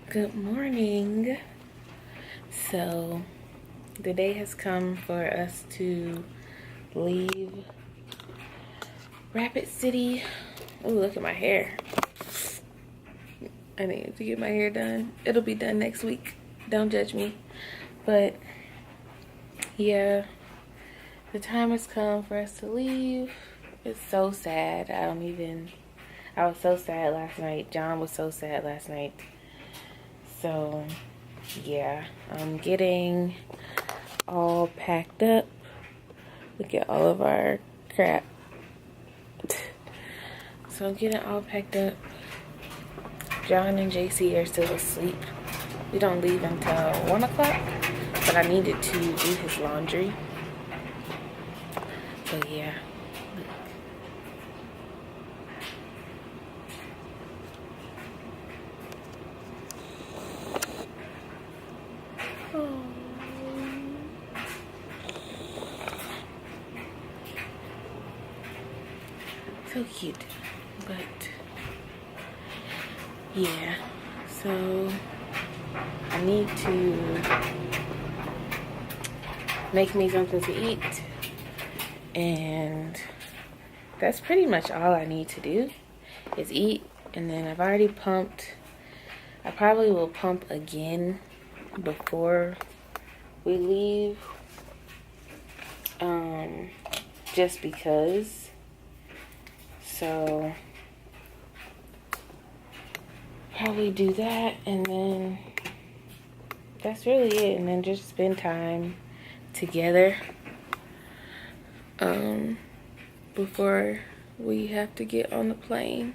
Good morning. So the day has come for us to leave Rapid City. Oh, look at my hair. I need to get my hair done. It'll be done next week. Don't judge me. But yeah, the time has come for us to leave. It's so sad. I was so sad last night. John was so sad last night. So yeah, I'm getting all packed up. Look at all of our crap. So I'm getting all packed up. John and JC are still asleep. We don't leave until 1 o'clock, but I needed to do his laundry. So yeah. So cute. But yeah, so I need to make me something to eat, and that's pretty much all I need to do is eat. And then I've already pumped. I probably will pump again before we leave, just because. So probably do that, and then that's really it. And then just spend time together before we have to get on the plane,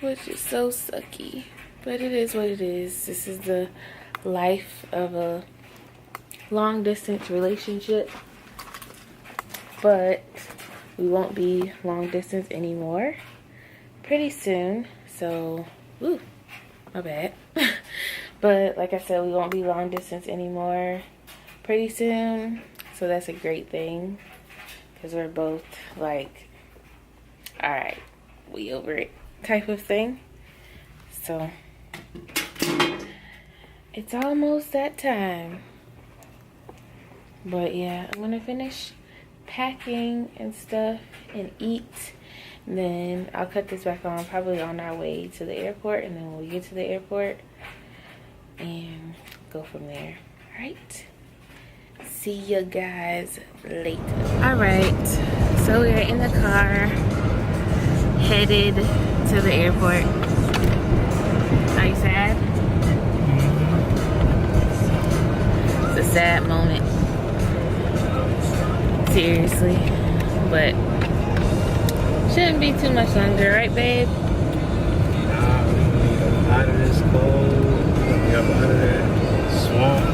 which is so sucky, but it is what it is. This is the life of a long distance relationship, but we won't be long distance anymore pretty soon. So, ooh, my bad. But like I said, we won't be long distance anymore pretty soon. So that's a great thing, because we're both like, all right, we over it type of thing. So it's almost that time. But yeah, I'm gonna finish packing and stuff and eat, and then I'll cut this back on probably on our way to the airport, and then we'll get to the airport and go from there. All right, see you guys later. All right, so we're in the car headed to the airport. Are you sad? It's a sad moment, seriously, but shouldn't be too much longer, right, babe? Out of this cold, we up out of that swamp.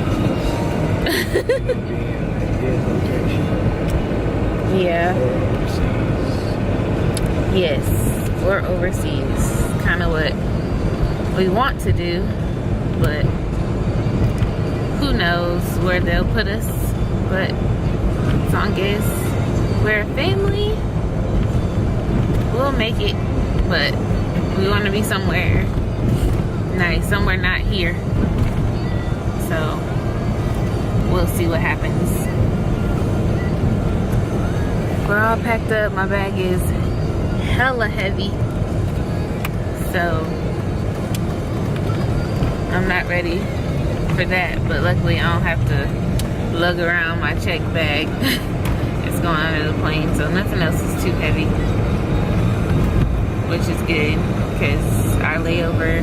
Yeah. Yes, we're overseas. Kind of what we want to do, but who knows where they'll put us. But as long as we're a family, we'll make it. But we want to be somewhere nice, somewhere not here. So we'll see what happens. We're all packed up. My bag is hella heavy, so I'm not ready for that. But luckily I don't have to lug around my check bag. It's going under the plane, so nothing else is too heavy, which is good, because our layover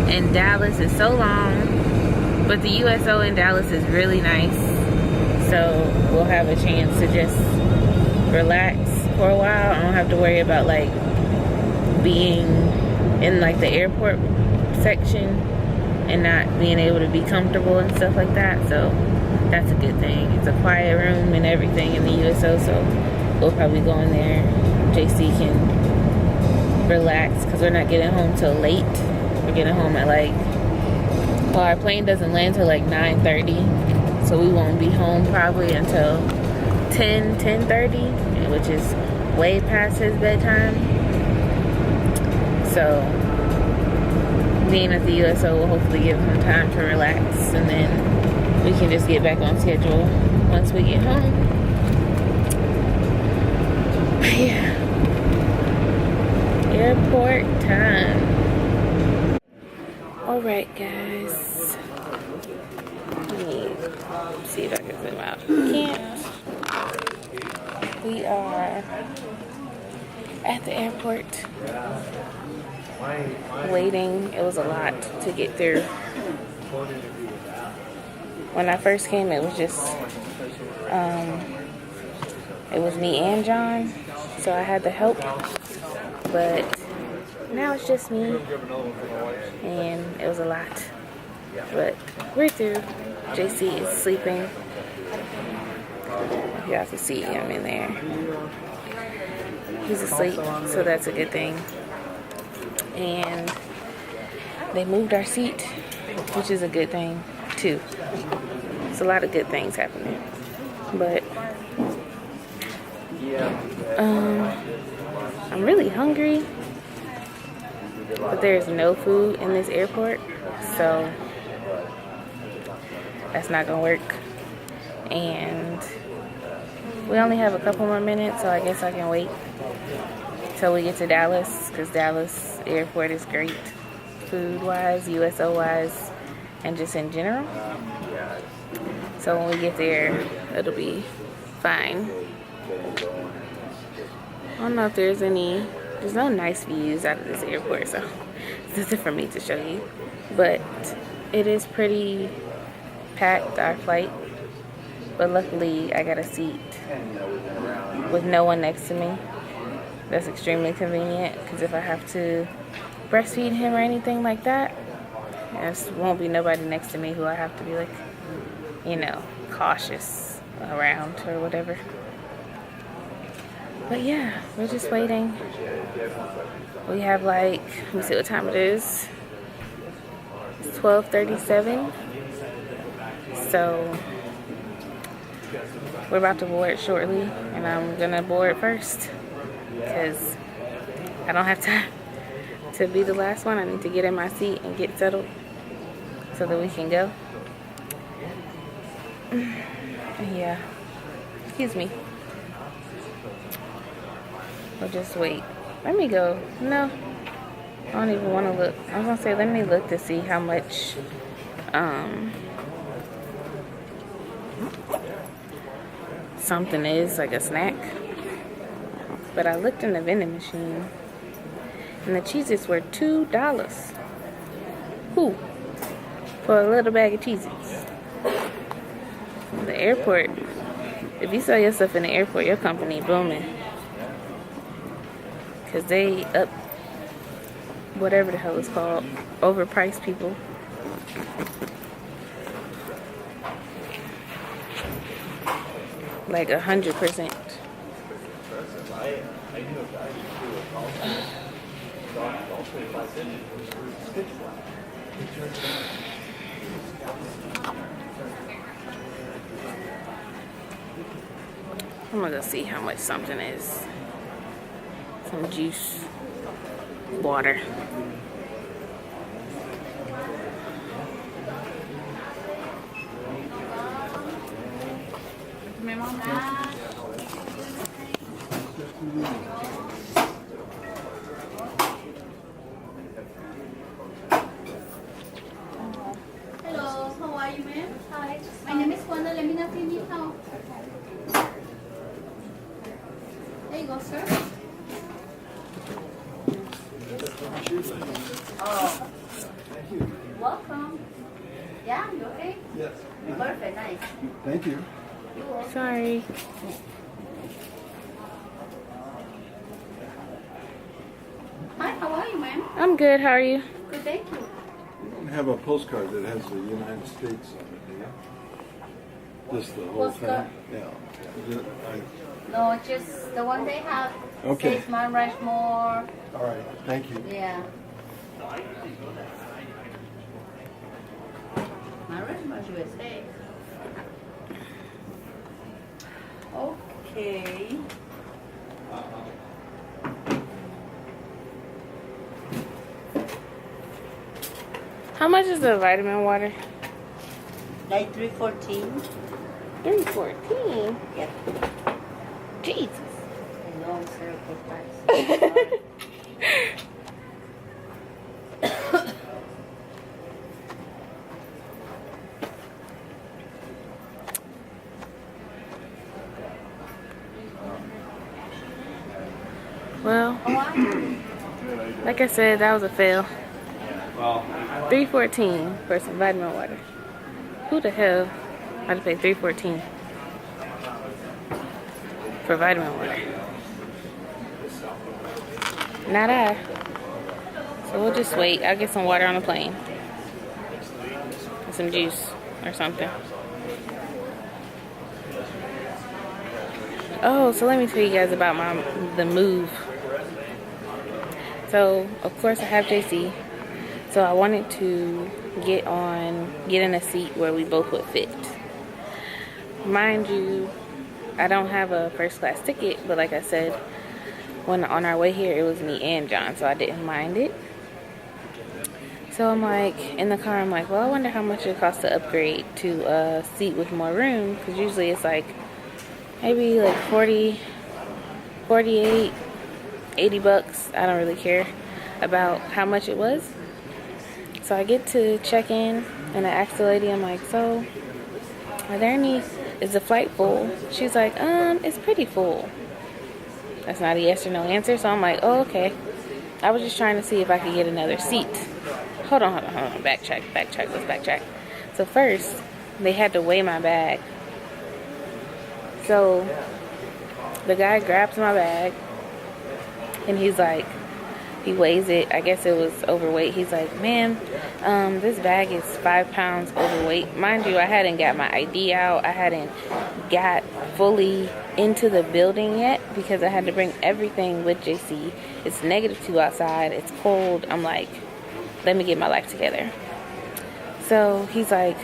in Dallas is so long, but the USO in Dallas is really nice, so we'll have a chance to just relax for a while. I don't have to worry about like being in like the airport section and not being able to be comfortable and stuff like that. So that's a good thing. It's a quiet room and everything in the USO, so we'll probably go in there. JC can relax, because we're not getting home till late. We're getting home at like, well, our plane doesn't land till like 9:30, so we won't be home probably until 10:30, which is way past his bedtime. So being at the USO will hopefully give him time to relax, and then we can just get back on schedule once we get home. Yeah. Airport time. Alright, guys. Let me see if I can zoom out. Can't. We are at the airport waiting. It was a lot to get through. When I first came, it was just it was me and John, so I had the help, but now it's just me, and it was a lot, but we're through. JC is sleeping. You have to see him in there. He's asleep, so that's a good thing. And they moved our seat, which is a good thing too. It's a lot of good things happening, but I'm really hungry, but there's no food in this airport, so that's not gonna work. And we only have a couple more minutes, so I guess I can wait till we get to Dallas, because Dallas airport is great, food-wise, USO-wise, and just in general. So when we get there, it'll be fine. I don't know if there's no nice views out of this airport, so it's nothing for me to show you. But it is pretty packed, our flight. But luckily, I got a seat with no one next to me. That's extremely convenient, because if I have to breastfeed him or anything like that, there won't be nobody next to me who I have to be like, you know, cautious around or whatever. But yeah, we're just waiting. We have like, let me see what time it is. It's 12:37. So we're about to board shortly, and I'm gonna board first because I don't have time to be the last one. I need to get in my seat and get settled so that we can go. Yeah, excuse me. We'll just wait. Let me go. No, I don't even want to look. I was gonna say, let me look to see how much something is, like a snack. But I looked in the vending machine, and the Cheez-Its were $2. Who? For a little bag of Cheez-Its. The airport. If you sell your stuff in the airport, your company booming. Because they up whatever the hell it's called, overpriced people. Like 100%. I'm gonna go see how much something is. Some juice, water. Hello, how are you, ma'am? Hi, my name is Wanda. Let me know if you need help. There you go, sir. Oh, Thank you. welcome. Yeah, you okay? Yes. Perfect, nice. Thank you. You're welcome. Sorry. Hi, how are you, ma'am? I'm good, how are you? Good, thank you. You don't have a postcard that has the United States on it, do you? Just the whole Postcard? thing? Yeah. No, just the one they have. Okay. Says Mount Rushmore. All right. Thank you. Yeah. Mount Rushmore, USA. Okay. How much is the vitamin water? Like 314. 314. Yep. Jesus. I know it's very good price. Well, like I said, that was a fail. 314 for some vitamin water. Who the hell had to pay 314 for vitamin water? Not I. So we'll just wait. I'll get some water on the plane. And some juice or something. Oh, so let me tell you guys about the move. So, of course, I have JC. So I wanted to get in a seat where we both would fit. Mind you, I don't have a first class ticket, but like I said, when on our way here, it was me and John, so I didn't mind it. So I'm like, in the car, I'm like, well, I wonder how much it costs to upgrade to a seat with more room, because usually it's like maybe like 40, 48, 80 bucks. I don't really care about how much it was. So I get to check in and I ask the lady, I'm like, so are there any, is the flight full? She's like, it's pretty full. That's not a yes or no answer. So I'm like, oh, okay. I was just trying to see if I could get another seat. Hold on. Backtrack. Let's backtrack. So first, they had to weigh my bag. So the guy grabs my bag and he's like, he weighs it. I guess it was overweight. He's like, ma'am, this bag is 5 pounds overweight. Mind you, I hadn't got my ID out. I hadn't got fully into the building yet because I had to bring everything with JC. It's -2 outside. It's cold. I'm like, let me get my life together. So he's like,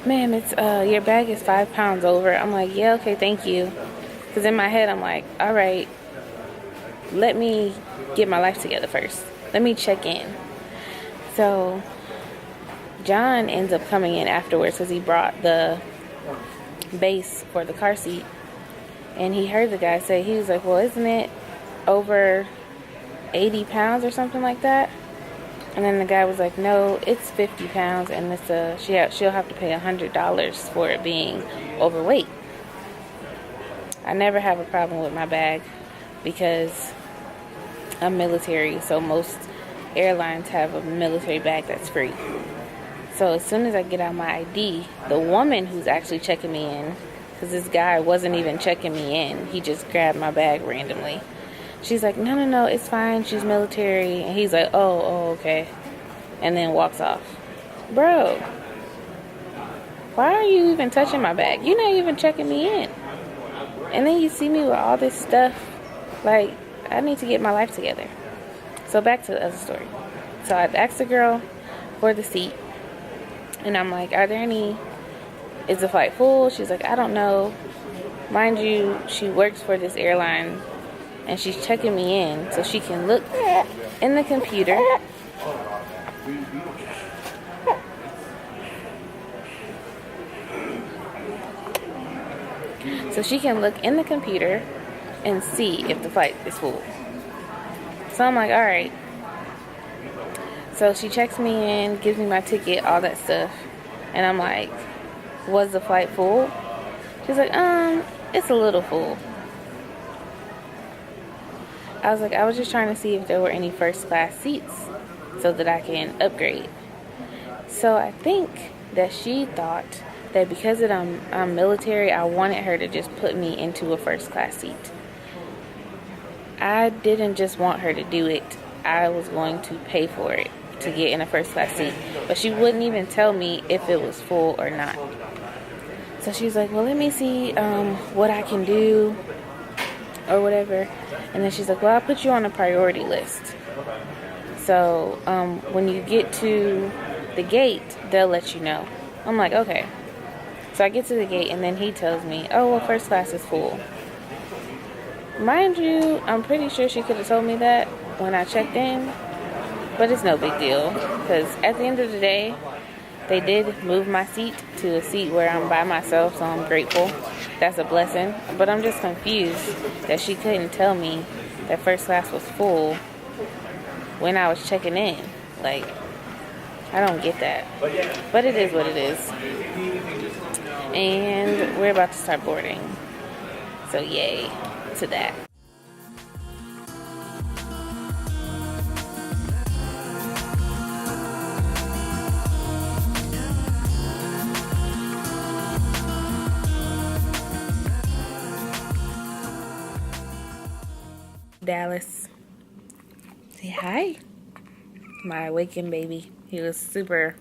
ma'am, it's your bag is 5 pounds over. I'm like, yeah, okay, thank you. Because in my head, I'm like, all right, let me get my life together first. Let me check in. So John ends up coming in afterwards because he brought the base for the car seat. And he heard the guy say, he was like, well, isn't it over 80 pounds or something like that? And then the guy was like, no, it's 50 pounds and it's she'll have to pay $100 for it being overweight. I never have a problem with my bag because I'm military, so most airlines have a military bag that's free. So as soon as I get out my ID, the woman who's actually checking me in, because this guy wasn't even checking me in, he just grabbed my bag randomly. She's like, no, it's fine, she's military. And he's like, oh, okay. And then walks off. Bro, why are you even touching my bag? You're not even checking me in. And then you see me with all this stuff. Like, I need to get my life together. So back to the other story. So I asked the girl for the seat. And I'm like, is the flight full? She's like, I don't know. Mind you, she works for this airline. And she's checking me in so she can look in the computer. So she can look in the computer and see if the flight is full. So I'm like, all right. So she checks me in, gives me my ticket, all that stuff. And I'm like, was the flight full? She's like, it's a little full. I was like, I was just trying to see if there were any first class seats so that I can upgrade. So I think that she thought that because I'm military, I wanted her to just put me into a first class seat. I didn't just want her to do it. I was going to pay for it to get in a first class seat. But she wouldn't even tell me if it was full or not. So she's like, well, let me see what I can do or whatever. And then she's like, well, I'll put you on a priority list. So when you get to the gate, they'll let you know. I'm like, okay. So I get to the gate and then he tells me, oh, well, first class is full. Mind you, I'm pretty sure she could have told me that when I checked in. But it's no big deal, because at the end of the day, they did move my seat to a seat where I'm by myself, so I'm grateful. That's a blessing. But I'm just confused that she couldn't tell me that first class was full when I was checking in. Like, I don't get that. But it is what it is. And we're about to start boarding. So yay to that. Dallas. Say hi. My awakened baby. He was super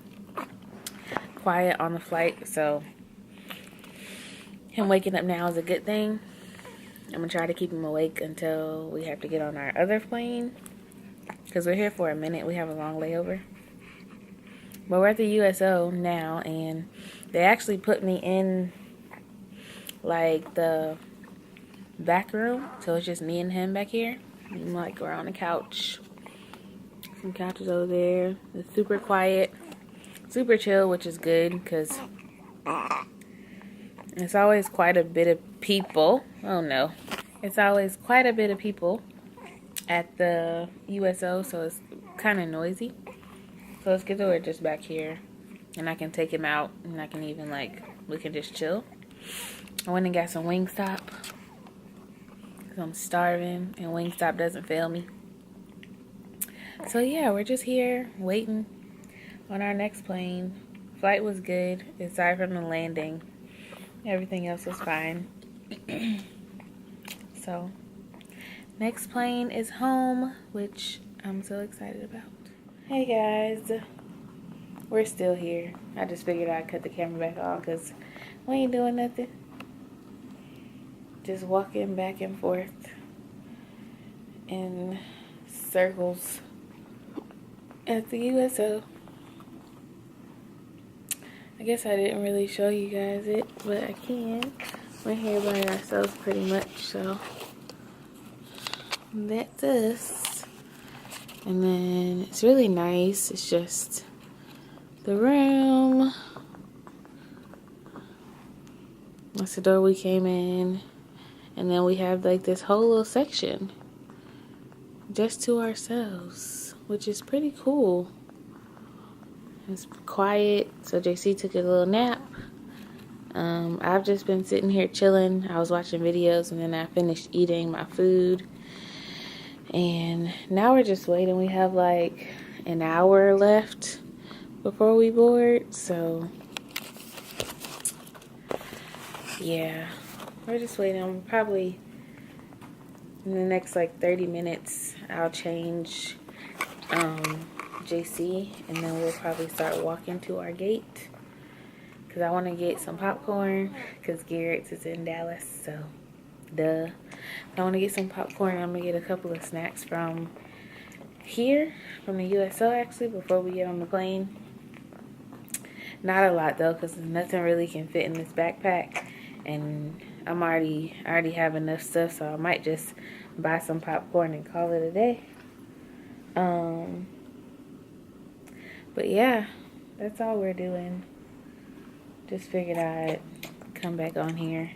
quiet on the flight, so him waking up now is a good thing. I'm gonna try to keep him awake until we have to get on our other plane, because we're here for a minute. We have a long layover. But we're at the USO now, and they actually put me in like the back room, so it's just me and him back here. And like we're on the couch. Some couches over there. It's super quiet, super chill, which is good because it's always quite a bit of people. Oh no, it's always quite a bit of people at the USO, so it's kind of noisy. So let's get to it just back here, and I can take him out, and I can even we can just chill. I went and got some Wingstop. I'm starving, and Wingstop doesn't fail me. So yeah, we're just here waiting on our next plane. Flight was good, aside from the landing. Everything else was fine. So, next plane is home, which I'm so excited about. Hey guys, we're still here. I just figured I'd cut the camera back on because we ain't doing nothing. Just walking back and forth in circles at the USO. I guess I didn't really show you guys it, but I can. We're here by ourselves pretty much, so that's us. And then it's really nice. It's just the room. That's the door we came in. And then we have like this whole little section just to ourselves, which is pretty cool. It's quiet. So JC took a little nap. I've just been sitting here chilling. I was watching videos, and then I finished eating my food. And now we're just waiting. We have like an hour left before we board. So yeah. We're just waiting. I'm probably in the next like 30 minutes I'll change JC, and then we'll probably start walking to our gate because I want to get some popcorn because Garrett's is in Dallas, so duh. I want to get some popcorn. I'm gonna get a couple of snacks from here, from the USO actually, before we get on the plane. Not a lot though, because nothing really can fit in this backpack, and I already have enough stuff, so I might just buy some popcorn and call it a day. But yeah, that's all we're doing. Just figured I'd come back on here.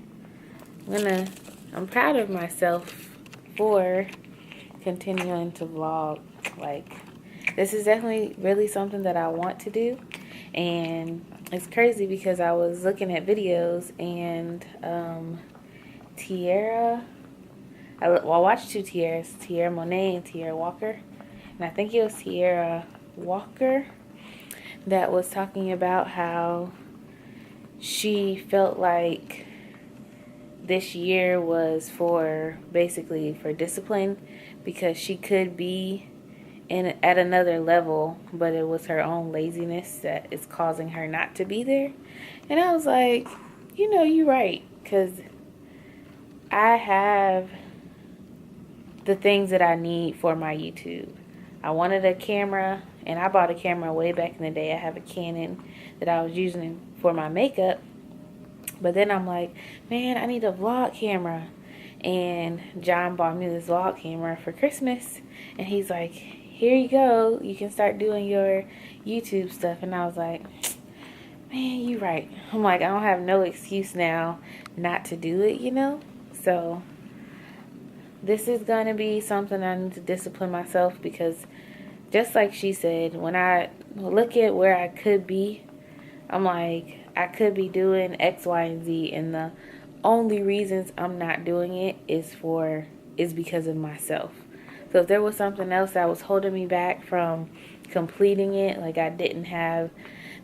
I'm proud of myself for continuing to vlog. Like, this is definitely really something that I want to do, and it's crazy because I was looking at videos, and I watched two Tierras, Tierra Monet and Tierra Walker, and I think it was Tierra Walker that was talking about how she felt like this year was basically for discipline, because she could be at another level, but it was her own laziness that is causing her not to be there. And I was like, you're right, because I have the things that I need for my YouTube. I wanted a camera, and I bought a camera way back in the day. I have a Canon that I was using for my makeup, but then I'm like, man, I need a vlog camera. And John bought me this vlog camera for Christmas, and he's like, here you go. You can start doing your YouTube stuff. And I was like, man, you right. I'm like, I don't have no excuse now not to do it, you know? So this is going to be something I need to discipline myself, because just like she said, when I look at where I could be, I'm like, I could be doing X, Y, and Z, and the only reasons I'm not doing it is because of myself. So if there was something else that was holding me back from completing it, like I didn't have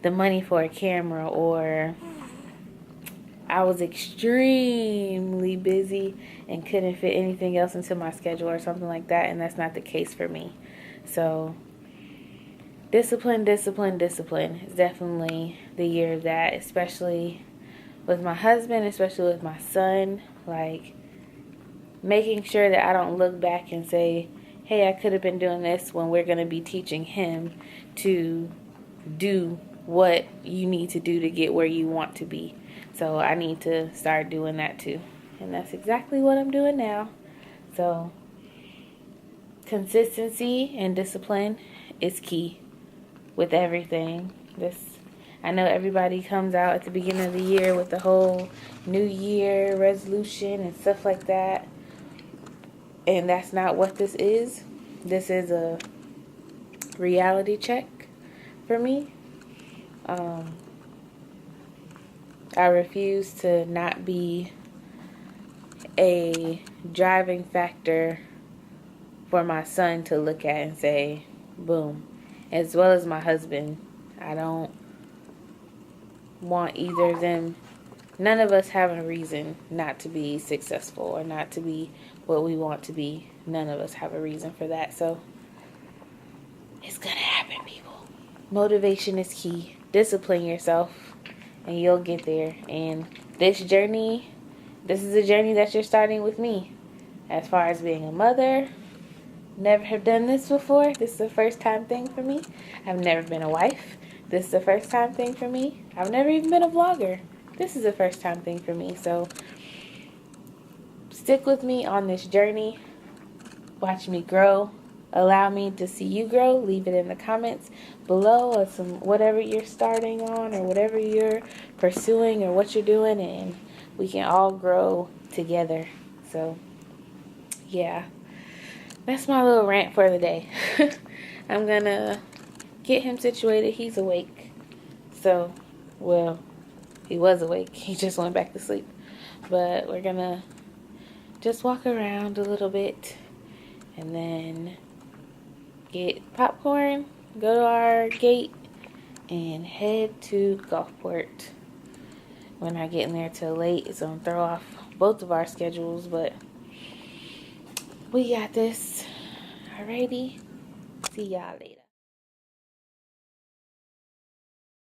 the money for a camera, or I was extremely busy and couldn't fit anything else into my schedule or something like that, and that's not the case for me. So discipline is definitely the year of that, especially with my husband, especially with my son. Like, making sure that I don't look back and say, hey, I could have been doing this, when we're going to be teaching him to do what you need to do to get where you want to be. So I need to start doing that too. And that's exactly what I'm doing now. So consistency and discipline is key with everything. I know everybody comes out at the beginning of the year with the whole New Year resolution and stuff like that. And that's not what this is. This is a reality check for me. I refuse to not be a driving factor for my son to look at and say, boom. As well as my husband. I don't want either of them. None of us have a reason not to be successful or not to be what we want to be. None of us have a reason for that. So it's gonna happen, people. Motivation is key. Discipline yourself and you'll get there. And this is a journey that you're starting with me. As far as being a mother, never have done this before. This is the first time thing for me. I've never been a wife. This is the first time thing for me. I've never even been a vlogger. This is the first time thing for me. So stick with me on this journey. Watch me grow. Allow me to see you grow. Leave it in the comments below, or whatever you're starting on, or whatever you're pursuing, or what you're doing, and we can all grow together. So yeah, that's my little rant for the day. I'm gonna get him situated. He's awake. So, well, he was awake. He just went back to sleep. But we're gonna just walk around a little bit and then get popcorn, go to our gate, and head to Gulfport. We're not getting there till late. It's gonna throw off both of our schedules, but we got this. Alrighty. See y'all later.